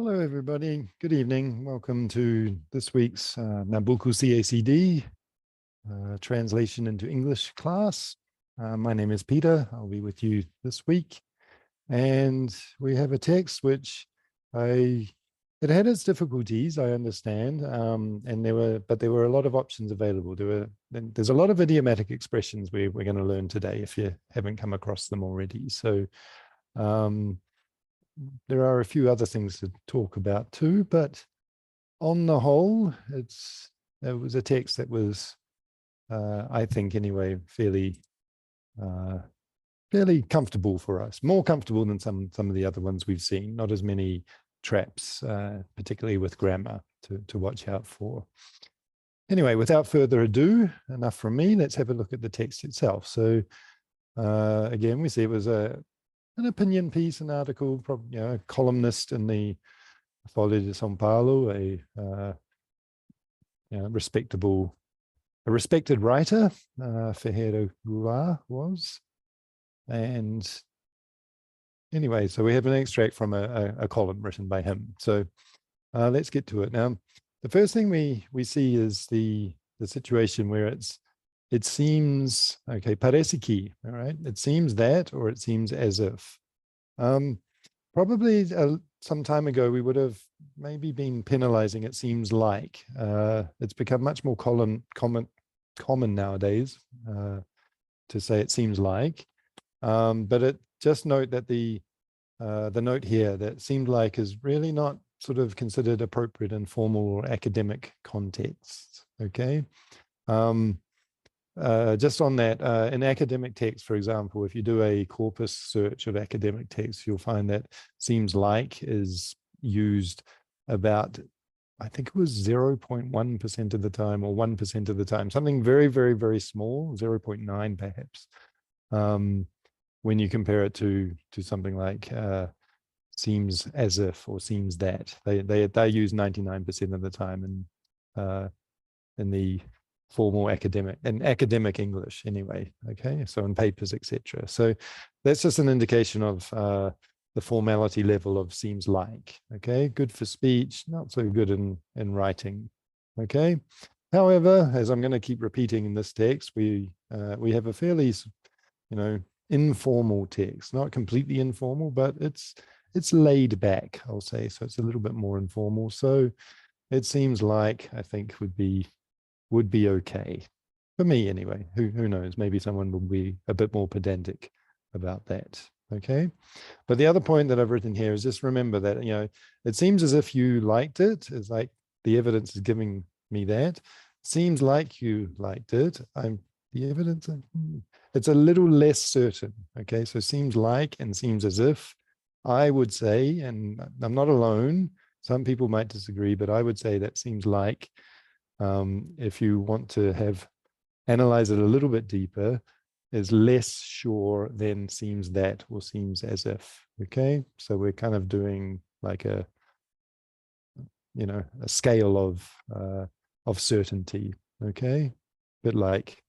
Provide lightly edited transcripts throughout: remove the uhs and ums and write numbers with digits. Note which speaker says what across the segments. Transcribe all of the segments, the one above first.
Speaker 1: Hello, everybody. Good evening. Welcome to this week's NABUCO CACD translation into English class. My name is Peter. I'll be with you this week. And we have a text which it had its difficulties, I understand, but there were a lot of options available. There's a lot of idiomatic expressions we're going to learn today if you haven't come across them already. So there are a few other things to talk about too, but on the whole, it was a text that was, I think anyway, fairly comfortable for us, more comfortable than some of the other ones we've seen. Not as many traps, particularly with grammar, to watch out for. Anyway, without further ado, enough from me. Let's have a look at the text itself. So again, we see it was an opinion piece, an article, probably, a columnist in the Folha de São Paulo, a respected writer, Ferreira Gullar was. And anyway, so we have an extract from a column written by him. So let's get to it. Now, the first thing we see is the situation where it seems, okay, parece que, all right? It seems that, or it seems as if. Probably some time ago, we would have maybe been penalizing it seems like. It's become much more common nowadays to say it seems like. But just note that the note here that seemed like is really not sort of considered appropriate in formal or academic contexts, okay? Just on that, in academic text, for example, if you do a corpus search of academic text, you'll find that seems like is used about, I think it was 0.1% of the time or 1% of the time, something very, very, very small, 0.9 perhaps, when you compare it to something like seems as if or seems that. They use 99% of the time in the formal academic English anyway, okay, so in papers, etc. So that's just an indication of the formality level of seems like, okay, good for speech, not so good in writing, okay. However, as I'm going to keep repeating in this text, we have a fairly, informal text, not completely informal, but it's laid back, I'll say, so it's a little bit more informal. So it seems like, I think, would be okay for me anyway. Who knows, maybe someone will be a bit more pedantic about that, okay. But the other point that I've written here is just remember that it seems as if you liked it. It's like the evidence is giving me that. Seems like you liked it. The evidence, it's a little less certain, okay. So seems like and seems as if, I would say, and I'm not alone, some people might disagree, but I would say that seems like, if you want to analyze it a little bit deeper, is less sure than seems that or seems as if, okay. So we're kind of doing like a scale of certainty, okay, bit like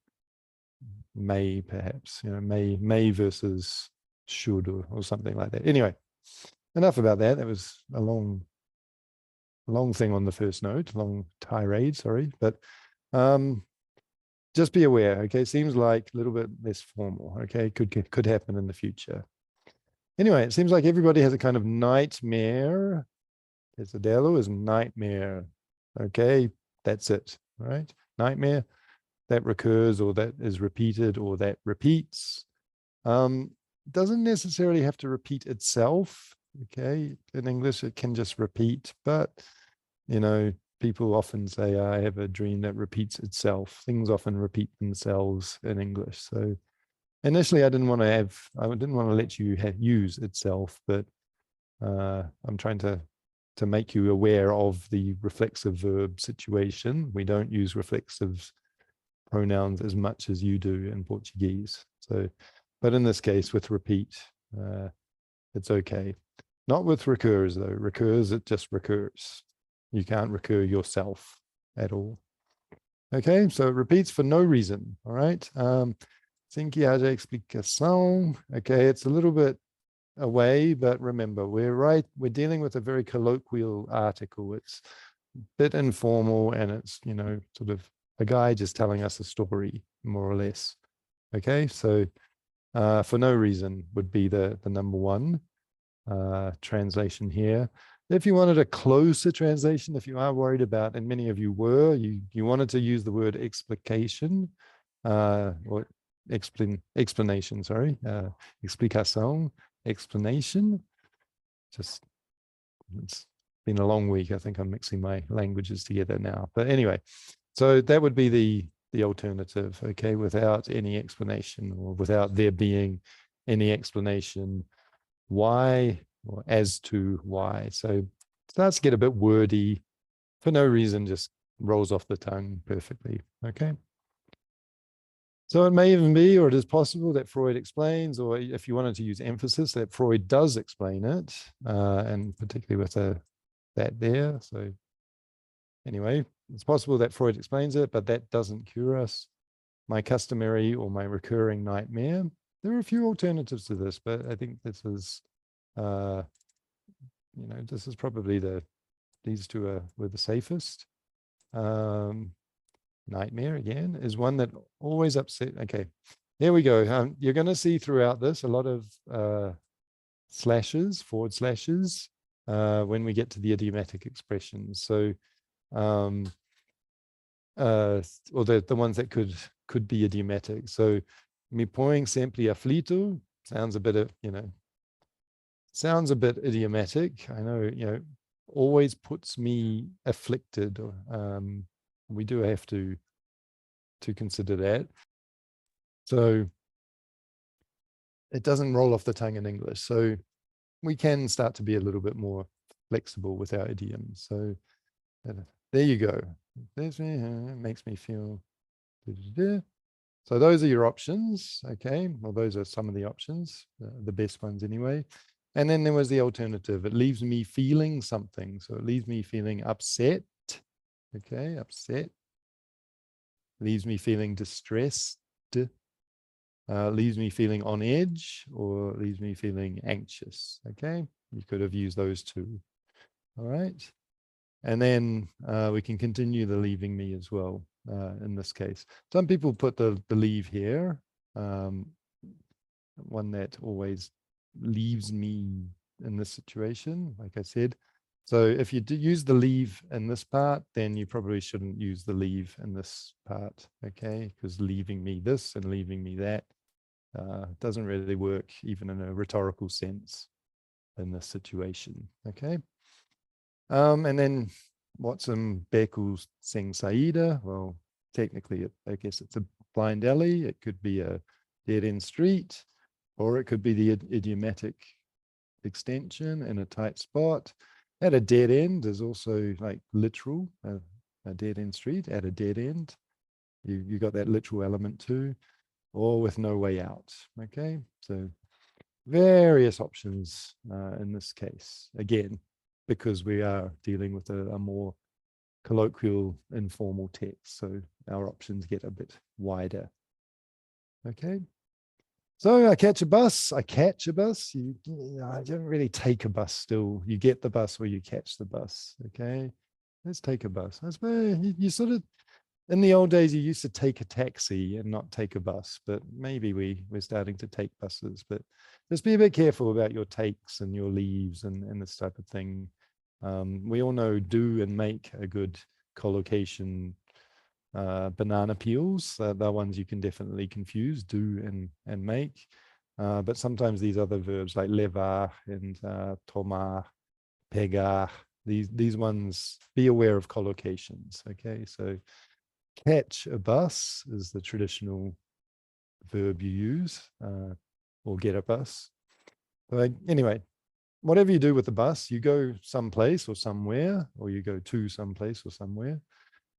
Speaker 1: may, perhaps, may versus should or something like that. Anyway, enough about that. That was a long thing on the first note, long tirade, sorry, but just be aware, okay. Seems like a little bit less formal, okay. Could happen in the future. Anyway, it seems like everybody has a kind of nightmare. Pesadelo is nightmare, okay. That's it, right? Nightmare that recurs or that is repeated or that repeats. Doesn't necessarily have to repeat itself, okay. In English, it can just repeat, but people often say, I have a dream that repeats itself. Things often repeat themselves in English. So initially, I didn't want to let you use itself, but I'm trying to make you aware of the reflexive verb situation. We don't use reflexive pronouns as much as you do in Portuguese. So, but in this case, with repeat, it's okay. Not with recurs, though. Recurs, it just recurs. You can't recur yourself at all. Okay, so it repeats for no reason, all right? Sem que haja explicação. Okay, it's a little bit away, but remember, we're dealing with a very colloquial article. It's a bit informal, and it's, you know, sort of a guy just telling us a story, more or less. Okay, so for no reason would be the number one translation here. If you wanted a closer translation, if you are worried about, and many of you were, you wanted to use the word explication, or explanation, sorry, explicação, explanation. Just, it's been a long week. I think I'm mixing my languages together now. But anyway, so that would be the alternative, okay, without any explanation, or without there being any explanation why, or as to why. So it starts to get a bit wordy for no reason, just rolls off the tongue perfectly, okay? So it may even be, or it is possible, that Freud explains, or if you wanted to use emphasis, that Freud does explain it, and particularly with that there. So anyway, it's possible that Freud explains it, but that doesn't cure us. My customary or my recurring nightmare. There are a few alternatives to this, but I think this is, you know, this is probably these two were the safest. Nightmare, again, is one that always upset. Okay, there we go. You're going to see throughout this a lot of slashes, forward slashes, when we get to the idiomatic expressions. So, or the ones that could be idiomatic. So, me põe sempre aflito sounds a bit of, you know, sounds a bit idiomatic. I know, you know, always puts me afflicted. We do have to consider that. So it doesn't roll off the tongue in English. So we can start to be a little bit more flexible with our idioms. So there you go. It makes me feel. So those are your options, okay? Well, those are some of the options, the best ones anyway. And then there was the alternative. It leaves me feeling something. So it leaves me feeling upset, okay? Upset. Leaves me feeling distressed. Leaves me feeling on edge, or leaves me feeling anxious, okay? You could have used those two, all right? And then we can continue the leaving me as well in this case. Some people put the leave here, one that always leaves me in this situation, like I said. So if you do use the leave in this part, then you probably shouldn't use the leave in this part, okay? Because leaving me this and leaving me that doesn't really work even in a rhetorical sense in this situation, okay? And then Watson Beckles Sing Saida. Well, technically, I guess it's a blind alley. It could be a dead-end street, or it could be the idiomatic extension in a tight spot. At a dead end is also like literal, a dead-end street at a dead end. You got that literal element too, or with no way out, okay? So various options in this case. Again, because we are dealing with a more colloquial, informal text. So our options get a bit wider. Okay. So I catch a bus. I don't really take a bus still. You get the bus or you catch the bus. Okay. Let's take a bus. I suppose you sort of, in the old days, you used to take a taxi and not take a bus, but maybe we're starting to take buses. But just be a bit careful about your takes and your leaves and this type of thing. We all know do and make a good collocation. Banana peels, they're ones you can definitely confuse, do and make. But sometimes these other verbs like levar and tomar, pegar, these ones, be aware of collocations, okay? So catch a bus is the traditional verb you use, or get a bus. But anyway, whatever you do with the bus, you go someplace or somewhere, or you go to someplace or somewhere.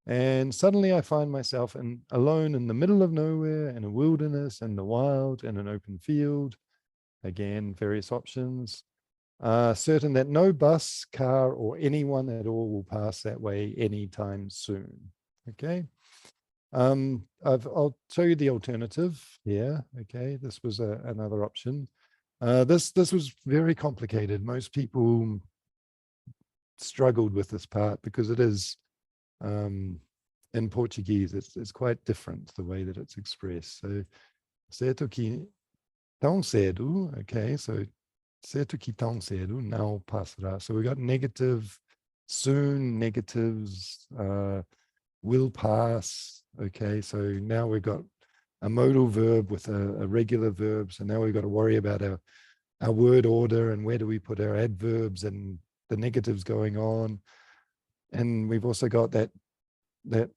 Speaker 1: And suddenly I find myself alone in the middle of nowhere, in a wilderness, in the wild, in an open field. Again, various options. Certain that no bus, car, or anyone at all will pass that way anytime soon. Okay. I'll show you the alternative here. Okay, this was another option. This was very complicated. Most people struggled with this part because it is in Portuguese, it's quite different the way that it's expressed. So, certo que tão cedo, okay, so certo que tão cedo não passará. So we got negative, soon, negatives, will pass, okay, so now we've got a modal verb with a regular verb, so now we've got to worry about our word order and where do we put our adverbs and the negatives going on. And we've also got that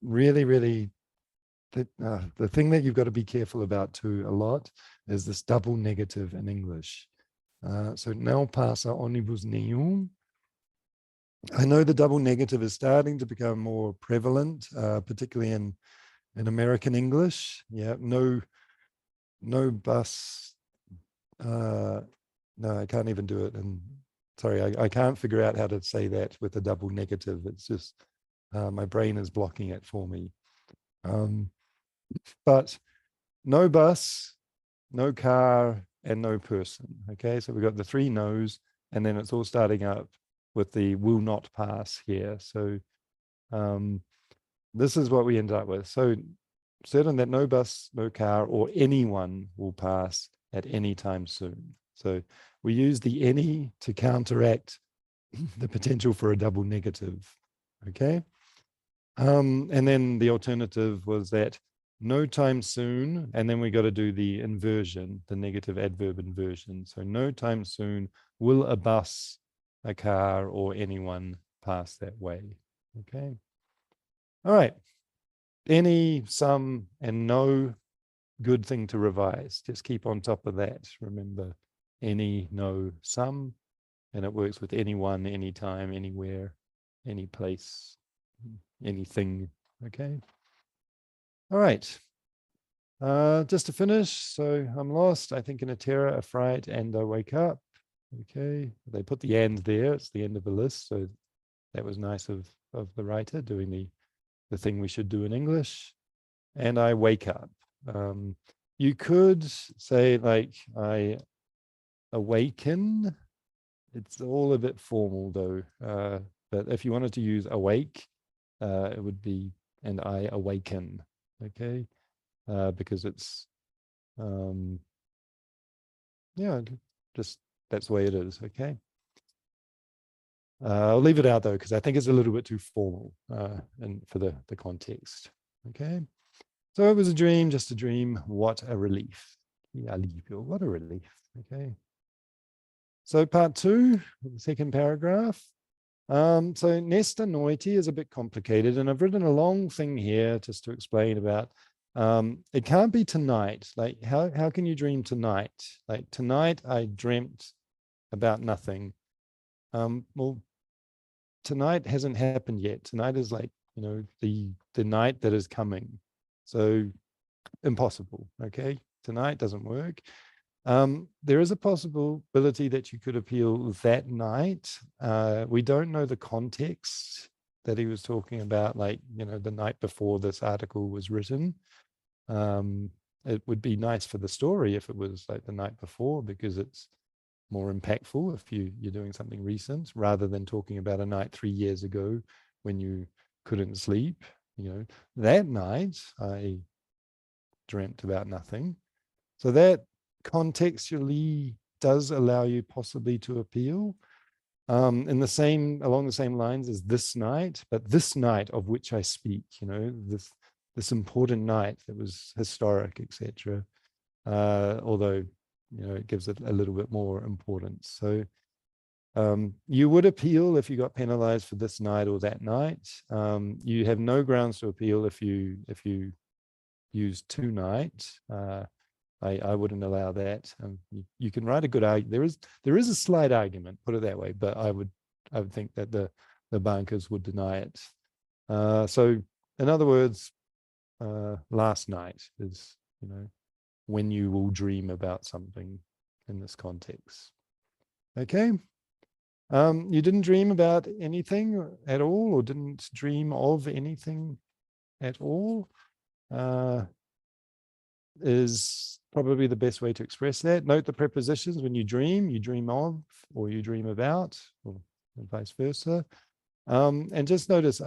Speaker 1: really the thing that you've got to be careful about too a lot is this double negative in English. So não passa ônibus nenhum. I know the double negative is starting to become more prevalent, particularly in American English. Yeah, no bus. No, I can't even do it. And sorry, I can't figure out how to say that with a double negative. It's just my brain is blocking it for me. But no bus, no car, and no person. Okay, so we've got the three no's, and then it's all starting up with the will not pass here. So this is what we end up with. So certain that no bus, no car, or anyone will pass at any time soon. So we use the any to counteract the potential for a double negative. Okay. And then the alternative was that no time soon, and then we got to do the inversion, the negative adverb inversion. So no time soon will a bus, a car, or anyone pass that way. Okay. All right. Any, some, and no, good thing to revise. Just keep on top of that. Remember, any, no, some, and it works with anyone, anytime, anywhere, any place, anything. Okay. All right. Just to finish, so I'm lost, I think in a terror, a fright, and I wake up. Okay. They put the and there. It's the end of the list. So that was nice of the writer doing the thing we should do in English. And I wake up. You could say like I awaken. It's all a bit formal though. But if you wanted to use awake, it would be and I awaken. Okay. Because it's yeah, just that's the way it is. Okay. I'll leave it out though, because I think it's a little bit too formal and for the context. Okay. So it was a dream, just a dream. What a relief. Yeah, what a relief. Okay. So part 2, the second paragraph. So nesta noite is a bit complicated, and I've written a long thing here just to explain about it can't be tonight. Like how can you dream tonight? Like tonight I dreamt about nothing. Well, tonight hasn't happened yet. Tonight is like, you know, the night that is coming. So impossible. Okay. Tonight doesn't work. There is a possibility that you could appeal that night. We don't know the context that he was talking about, like, you know, the night before this article was written. It would be nice for the story if it was like the night before, because it's more impactful if you're doing something recent rather than talking about a night 3 years ago when you couldn't sleep. You know, that night I dreamt about nothing. So that contextually does allow you possibly to appeal along the same lines as this night, but this night of which I speak, you know, this important night that was historic, etc. Although, you know, it gives it a little bit more importance. So you would appeal if you got penalized for this night or that night. You have no grounds to appeal if you use tonight. I wouldn't allow that. You can write a good argument. There is a slight argument, put it that way, but I would think that the bankers would deny it. So in other words, last night is, you know, when you will dream about something in this context. Okay. You didn't dream about anything at all, or didn't dream of anything at all. is probably the best way to express that. Note the prepositions. When you dream of, or you dream about, or vice versa. And just notice,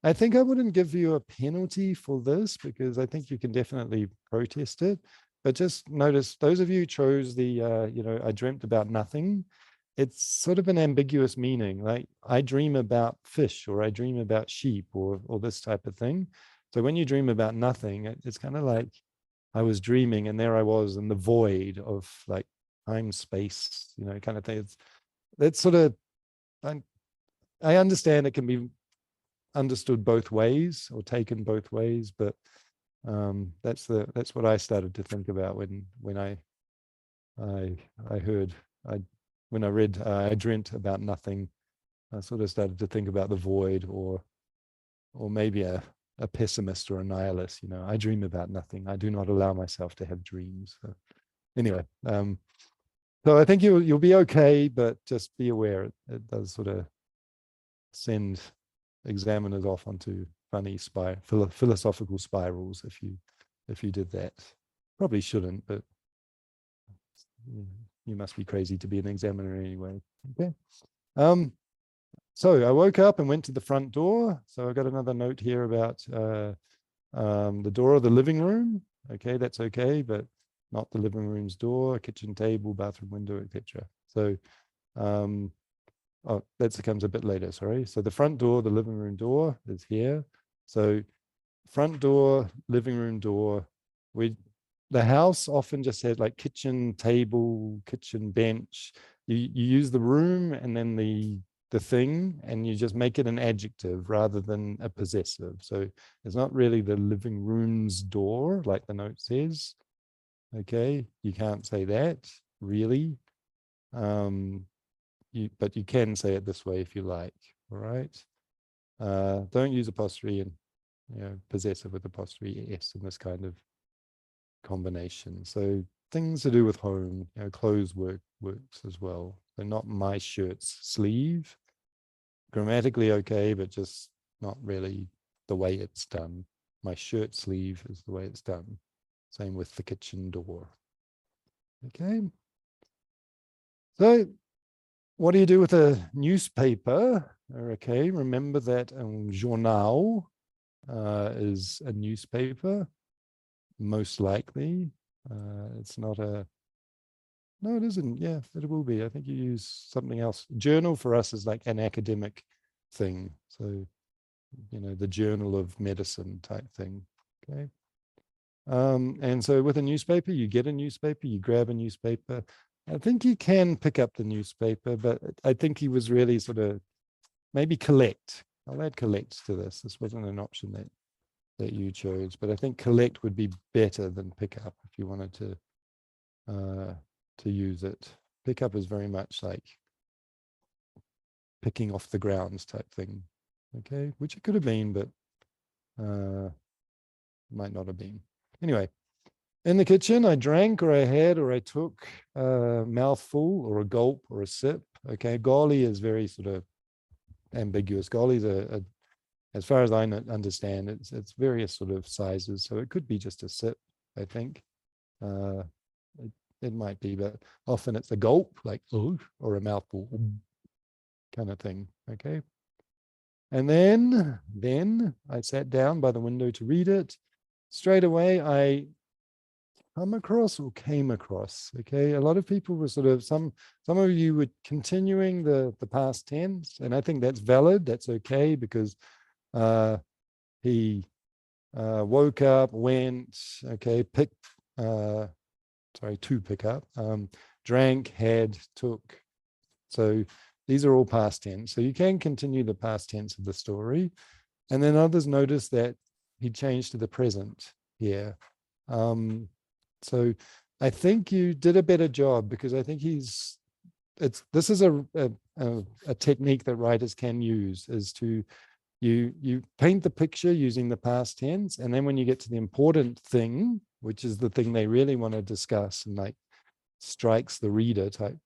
Speaker 1: I think I wouldn't give you a penalty for this, because I think you can definitely protest it. But just notice, those of you who chose the, I dreamt about nothing, it's sort of an ambiguous meaning. Like, I dream about fish, or I dream about sheep, or this type of thing. So when you dream about nothing, it's kind of like I was dreaming and there I was in the void of like time, space, kind of thing. That's sort of, I understand it can be understood both ways or taken both ways, but that's what I started to think about when I read I dreamt about nothing. I sort of started to think about the void, or maybe a pessimist or a nihilist. I dream about nothing. I do not allow myself to have dreams. So anyway, so I think you'll be okay, but just be aware it does sort of send examiners off onto funny philosophical spirals if you did that. Probably shouldn't, but you must be crazy to be an examiner anyway. Okay. So I woke up and went to the front door. So I got another note here about the door of the living room. Okay, that's okay, but not the living room's door, kitchen table, bathroom window, etc. So that comes a bit later, sorry. So the front door, the living room door is here. So front door, living room door. The house often just said like kitchen table, kitchen bench. You use the room and then the thing, and you just make it an adjective rather than a possessive. So it's not really the living room's door, like the note says. Okay, you can't say that, really. But you can say it this way if you like, all right? Don't use apostrophe and possessive with apostrophe s in this kind of combination. So things to do with home, clothes works as well. So not my shirt's sleeve. Grammatically okay, but just not really the way it's done. My shirt sleeve is the way it's done. Same with the kitchen door. Okay. So what do you do with a newspaper? Okay, remember that journal is a newspaper, most likely. It's not a, no, it isn't. Yeah, it will be. I think you use something else. Journal for us is like an academic thing. So, the Journal of Medicine type thing. Okay. And so with a newspaper, you get a newspaper, you grab a newspaper. I think you can pick up the newspaper, but I think he was really sort of maybe collect. I'll add collect to this. This wasn't an option that you chose, but I think collect would be better than pick up if you wanted to use it. Pick up is very much like picking off the grounds type thing. Okay, which it could have been, but might not have been. Anyway, in the kitchen, I drank, or I had, or I took a mouthful, or a gulp, or a sip. Okay, golly is very sort of ambiguous. Golly is as far as I understand, it's various sort of sizes. So it could be just a sip, I think. It might be, but often it's a gulp, like, oh, or a mouthful kind of thing. Okay. And then I sat down by the window to read it. Straight away, I came across, okay? A lot of people were sort of, some of you were continuing the past tense, and I think that's valid, that's okay, because he woke up, went, okay, to pick up, drank, had, took. So these are all past tense. So you can continue the past tense of the story. And then others notice that he changed to the present here. So I think you did a better job, because I think this is a technique that writers can use, is to, you paint the picture using the past tense, and then when you get to the important thing, which is the thing they really want to discuss and like strikes the reader type,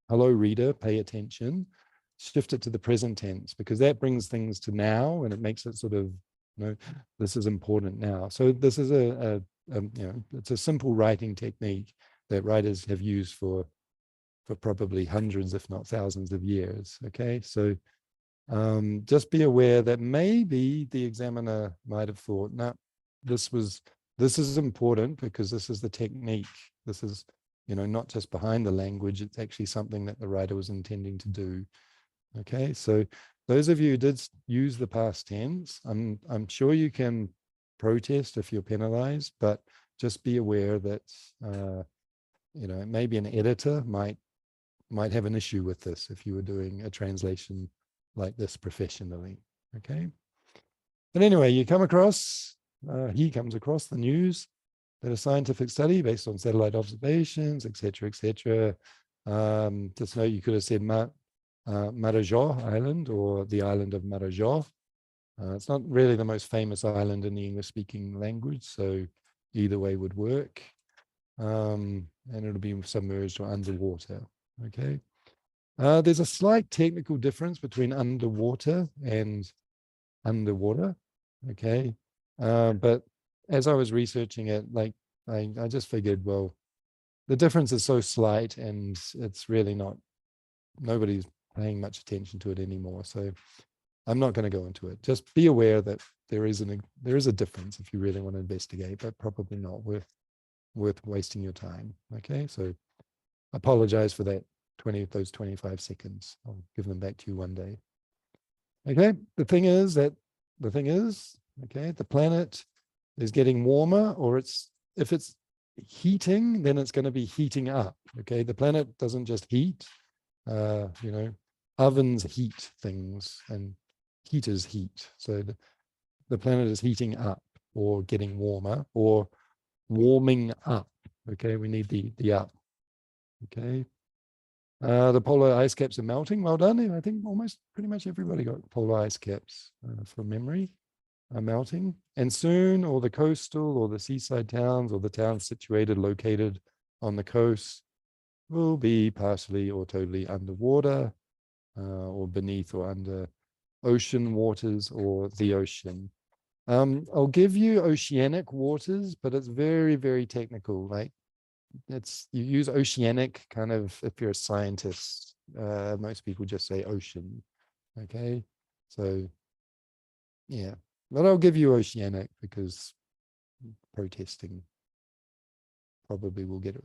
Speaker 1: hello reader, pay attention, shift it to the present tense, because that brings things to now, and it makes it sort of, this is important now. So this is a it's a simple writing technique that writers have used for probably hundreds, if not thousands of years. Okay, so just be aware that maybe the examiner might have thought, no, this is important because this is the technique. This is, not just behind the language, it's actually something that the writer was intending to do. Okay, so those of you who did use the past tense, I'm sure you can protest if you're penalized, but just be aware that, maybe an editor might have an issue with this if you were doing a translation like this professionally. Okay, but anyway, he comes across the news that a scientific study based on satellite observations, etc., etc. Just note, you could have said Marajó Island or the island of Marajó. It's not really the most famous island in the English-speaking language, so either way would work. And it'll be submerged or underwater. Okay. There's a slight technical difference between underwater and underwater. Okay. But as I was researching it, I just figured, well, the difference is so slight and it's really nobody's paying much attention to it anymore. So I'm not going to go into it. Just be aware that there is a difference if you really want to investigate, but probably not worth wasting your time. Okay, so apologize for that. Those 25 seconds. I'll give them back to you one day. Okay, the thing is, okay, the planet is getting warmer, or if it's heating, then it's going to be heating up. Okay, the planet doesn't just heat. Ovens heat things and heaters heat. So the planet is heating up or getting warmer or warming up. Okay, we need the up. Okay. The polar ice caps are melting. Well done. I think pretty much everybody got polar ice caps from memory are melting. And soon all the coastal or the seaside towns or the towns located on the coast will be partially or totally underwater or beneath or under ocean waters or the ocean. I'll give you oceanic waters, but it's very, very technical. Like you use oceanic kind of if you're a scientist. Most people just say ocean. Okay, so yeah, but I'll give you oceanic because protesting probably will get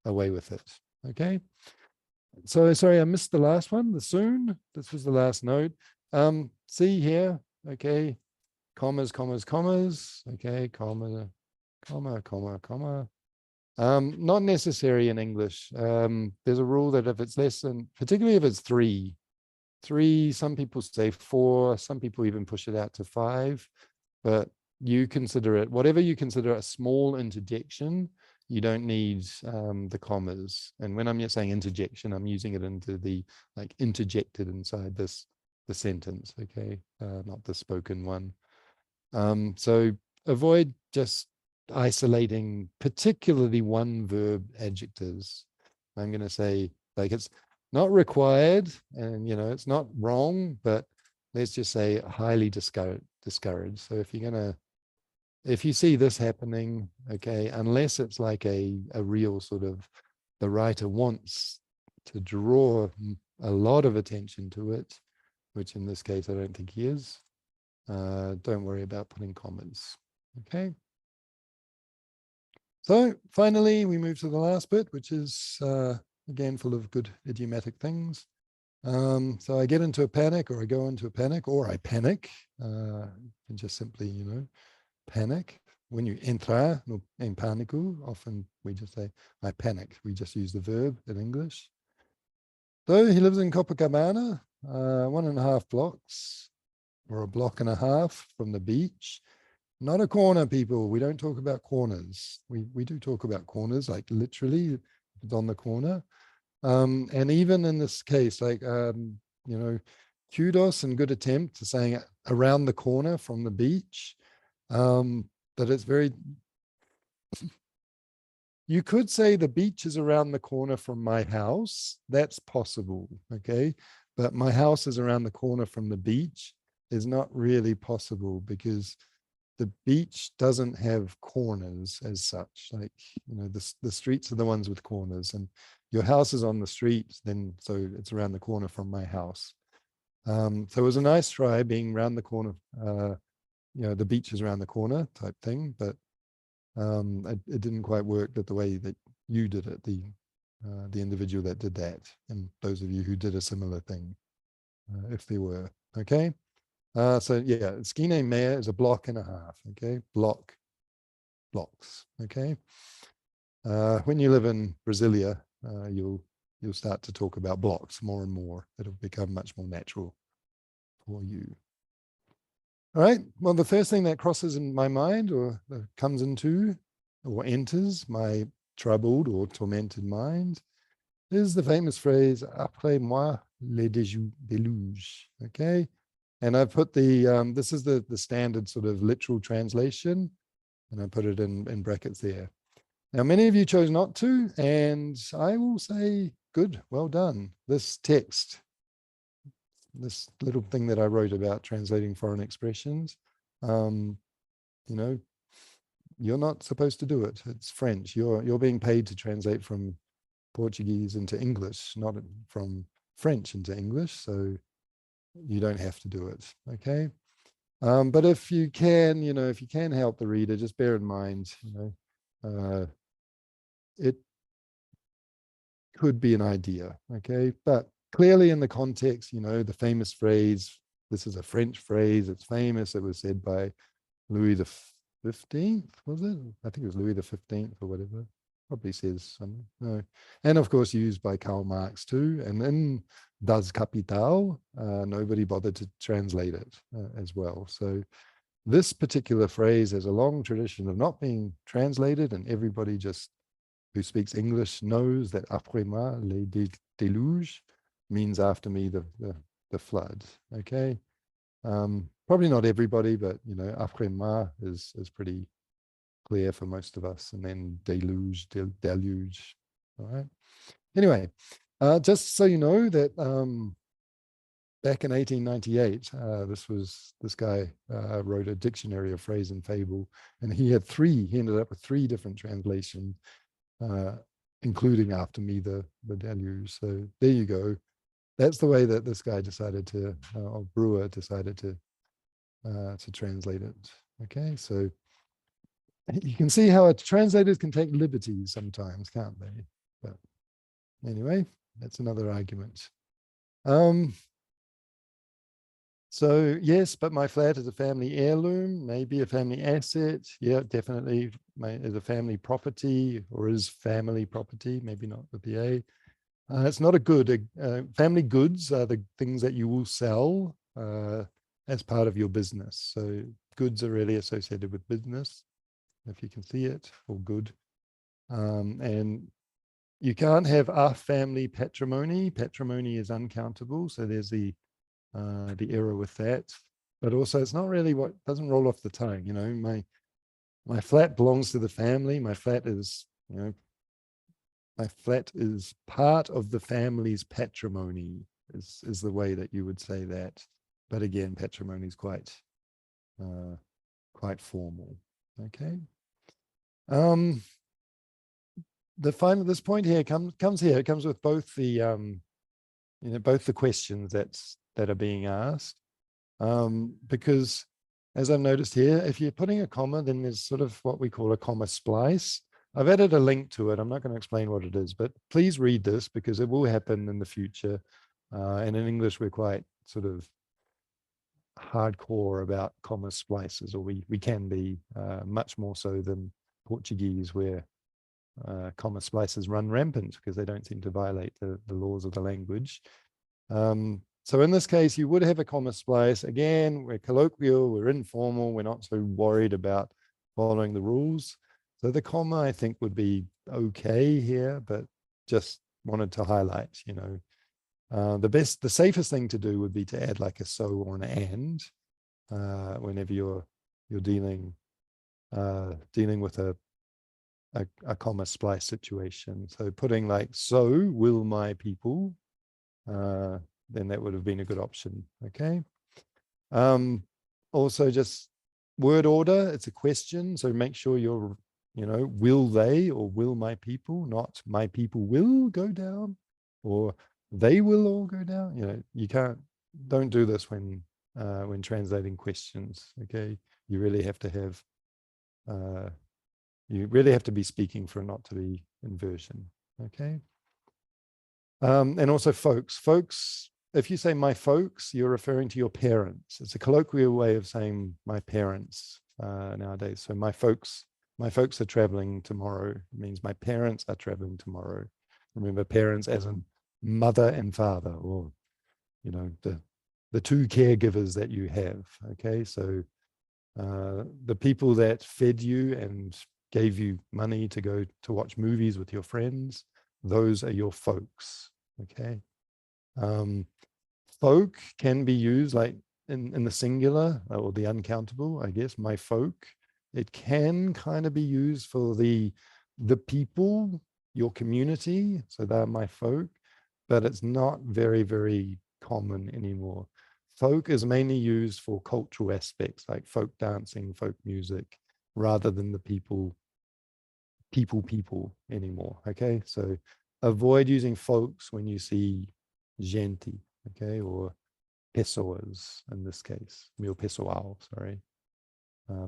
Speaker 1: away with it. Okay, so sorry, I missed the last one, the soon. This was the last note. See here, okay, commas, okay, comma. Not necessary in English. There's a rule that if it's less than, particularly if it's three, some people say 4, some people even push it out to 5, but you consider it, whatever you consider a small interjection, you don't need the commas. And when I'm saying interjection, I'm using it into the, interjected inside the sentence, okay? Not the spoken one. So avoid just isolating particularly one verb adjectives. I'm going to say, it's not required and, it's not wrong, but let's just say highly discouraged. So if you see this happening, okay, unless it's like a real sort of, the writer wants to draw a lot of attention to it, which in this case, I don't think he is, don't worry about putting commas, okay? So finally, we move to the last bit, which is, again, full of good idiomatic things. So I get into a panic, or I go into a panic, or I panic, and just simply, panic. When you entra, no, en pânico, often we just say, I panic. We just use the verb in English. So he lives in Copacabana, 1.5 blocks, or 1.5 blocks from the beach. Not a corner, people. We don't talk about corners. We do talk about corners, like literally it's on the corner. And even in this case, kudos and good attempt to saying around the corner from the beach. But it's very, you could say the beach is around the corner from my house. That's possible, okay? But my house is around the corner from the beach is not really possible because the beach doesn't have corners as such. Like, you know, the streets are the ones with corners, and your house is on the street, then so it's around the corner from my house. So it was a nice try being around the corner, you know, the beach is around the corner type thing, but it didn't quite work the way that you did it, the individual that did that, and those of you who did a similar thing, if there were, okay? So yeah, skine mea is a block and a half, okay? Blocks, okay? When you live in Brasilia, you'll start to talk about blocks more and more. It'll become much more natural for you. All right, well, the first thing that crosses in my mind or comes into or enters my troubled or tormented mind is the famous phrase, après moi les déluge, okay? And I've put the, this is the standard sort of literal translation, and I put it in brackets there. Now, many of you chose not to, and I will say, good, well done. This text, this little thing that I wrote about translating foreign expressions, you know, you're not supposed to do it. It's French. You're being paid to translate from Portuguese into English, not from French into English. So you don't have to do it. Okay. But if you can, you know, if you can help the reader, just bear in mind, you know, it could be an idea. Okay. But clearly in the context, you know, the famous phrase, this is a French phrase. It's famous. It was said by Louis the 15th, was it? I think it was Louis the 15th or whatever. Probably says something. No. And of course used by Karl Marx too. And in Das Kapital, nobody bothered to translate it as well. So this particular phrase has a long tradition of not being translated, and everybody just who speaks English knows that après moi les déluges means after me the flood. Okay. Probably not everybody, but you know, après moi is pretty clear for most of us, and then deluge. All right. Anyway, just so you know that back in 1898, this guy wrote a dictionary of phrase and fable, and he ended up with 3 different translations, including after me the deluge. So there you go. That's the way that this guy decided to, or Brewer decided to translate it. Okay, so you can see how translators can take liberties sometimes, can't they? But anyway, that's another argument. So yes, but my flat is a family heirloom, maybe a family asset. Yeah, definitely is a family property, or is family property, maybe not with the A. It's not a good. Family goods are the things that you will sell as part of your business. So goods are really associated with business, if you can see it, or good. And you can't have a family patrimony. Patrimony is uncountable. So there's the error with that. But also it's not really what doesn't roll off the tongue. You know, my flat belongs to the family. My flat is, you know, my flat is part of the family's patrimony is the way that you would say that. But again, patrimony is quite formal. Okay. This point here comes here. It comes with both the you know, both the questions that are being asked, because as I've noticed here, if you're putting a comma, then there's sort of what we call a comma splice. I've added a link to it. I'm not going to explain what it is, but please read this because it will happen in the future. And in English, we're quite sort of hardcore about comma splices, or we can be much more so than Portuguese, where comma splices run rampant because they don't seem to violate the laws of the language. So in this case, you would have a comma splice. Again, we're colloquial, we're informal, we're not so worried about following the rules. So the comma, I think, would be okay here, but just wanted to highlight, you know, the safest thing to do would be to add like a so or an and whenever you're dealing with a comma splice situation. So putting like, so will my people, then that would have been a good option. Okay. Also, just word order, it's a question. So make sure you're, will they or will my people, not my people will go down or they will all go down. You don't do this when translating questions. Okay. You really have to have, you really have to be speaking for it not to be inversion. Okay. And also folks, if you say my folks, you're referring to your parents. It's a colloquial way of saying my parents nowadays. So my folks are traveling tomorrow. It means my parents are traveling tomorrow. Remember, parents as in mother and father, or the two caregivers that you have. Okay, so the people that fed you and gave you money to go to watch movies with your friends, those are your folks. Okay. Folk can be used like in the singular or the uncountable, I guess, my folk. It can kind of be used for the people, your community. So they're my folk, but it's not very, very common anymore. Folk is mainly used for cultural aspects like folk dancing, folk music, rather than the people anymore. Okay, so avoid using folks when you see gente, okay, or pessoas in this case, mil pessoal, sorry,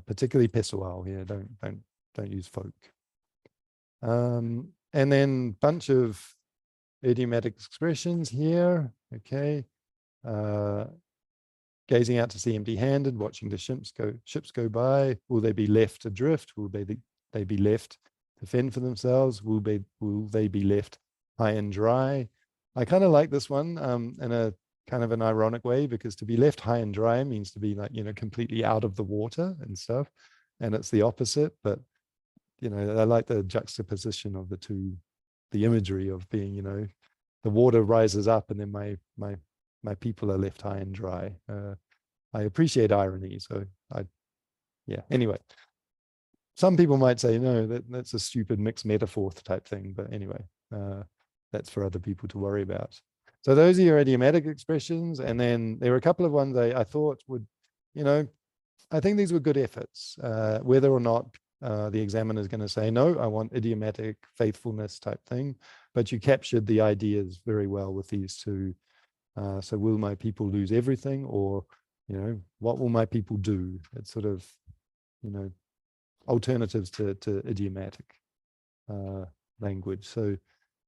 Speaker 1: particularly pessoal here. Don't use folk. And then bunch of idiomatic expressions here. Okay, gazing out to sea empty-handed, watching the ships go by. Will they be left adrift? Will they be left to fend for themselves? Will they be left high and dry? I kind of like this one in a kind of an ironic way, because to be left high and dry means to be like, completely out of the water and stuff. And it's the opposite, but I like the juxtaposition of the two, the imagery of being, the water rises up and then my people are left high and dry. I appreciate irony. So anyway, some people might say, no, that's a stupid mixed metaphor type thing. But anyway, that's for other people to worry about. So those are your idiomatic expressions. And then there were a couple of ones I thought would, I think these were good efforts, whether or not the examiner is going to say, no, I want idiomatic faithfulness type thing. But you captured the ideas very well with these two. So will my people lose everything? Or, what will my people do? It's sort of, alternatives to idiomatic language. So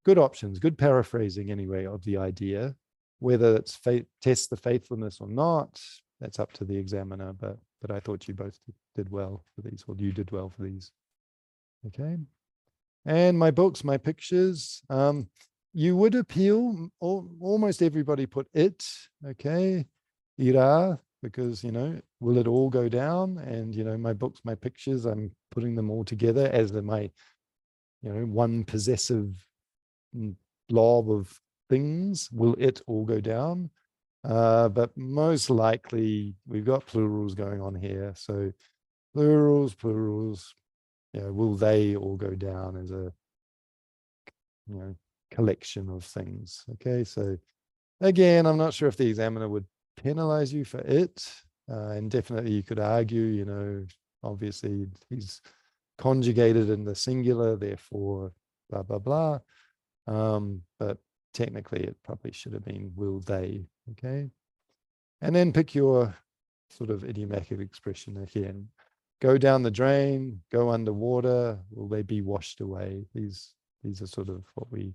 Speaker 1: good options, good paraphrasing anyway of the idea. Whether it's test the faithfulness or not, that's up to the examiner, but I thought you both did well for these, or you did well for these. Okay. And my books, my pictures, you would appeal, almost everybody put it, okay, irá, because, will it all go down? And, my books, my pictures, I'm putting them all together as my, one possessive blob of things. Will it all go down? But most likely we've got plurals going on here. So plurals, will they all go down as a, collection of things. Okay, so again, I'm not sure if the examiner would penalize you for it. And definitely you could argue, obviously he's conjugated in the singular, therefore blah, blah, blah. But technically it probably should have been will they, okay? And then pick your sort of idiomatic expression again. Go down the drain, go underwater, will they be washed away? These are sort of probably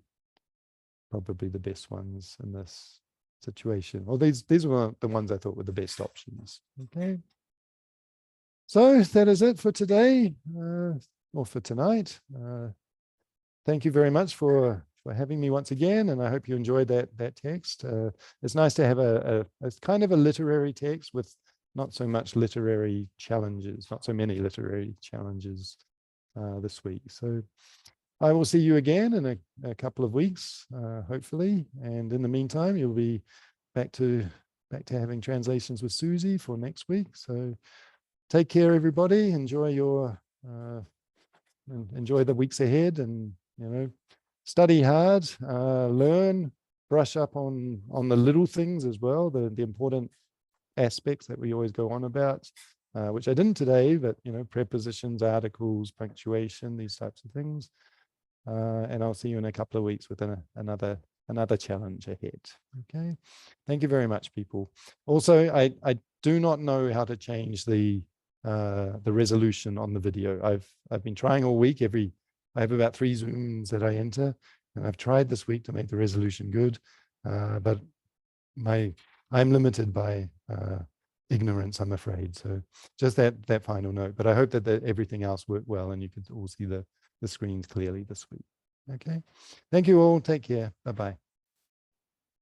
Speaker 1: the best ones in this situation. Well, these were the ones I thought were the best options. Okay. So that is it for today, or for tonight. Thank you very much for having me once again, and I hope you enjoyed that text. It's nice to have a kind of a literary text with not so much literary challenges, not so many literary challenges this week. So I will see you again in a couple of weeks, hopefully. And in the meantime, you'll be back to having translations with Susie for next week. So take care, everybody. Enjoy the weeks ahead, and study hard, learn, brush up on the little things as well, the important aspects that we always go on about. which I didn't today, but, prepositions, articles, punctuation, these types of things. And I'll see you in a couple of weeks with another challenge ahead. Okay. Thank you very much, people. Also, I do not know how to change the resolution on the video. I've been trying all week. I have about 3 Zooms that I enter, and I've tried this week to make the resolution good, but I'm limited by ignorance, I'm afraid. So just that final note. But I hope that everything else worked well, and you could all see the screens clearly this week. Okay. Thank you all. Take care. Bye-bye.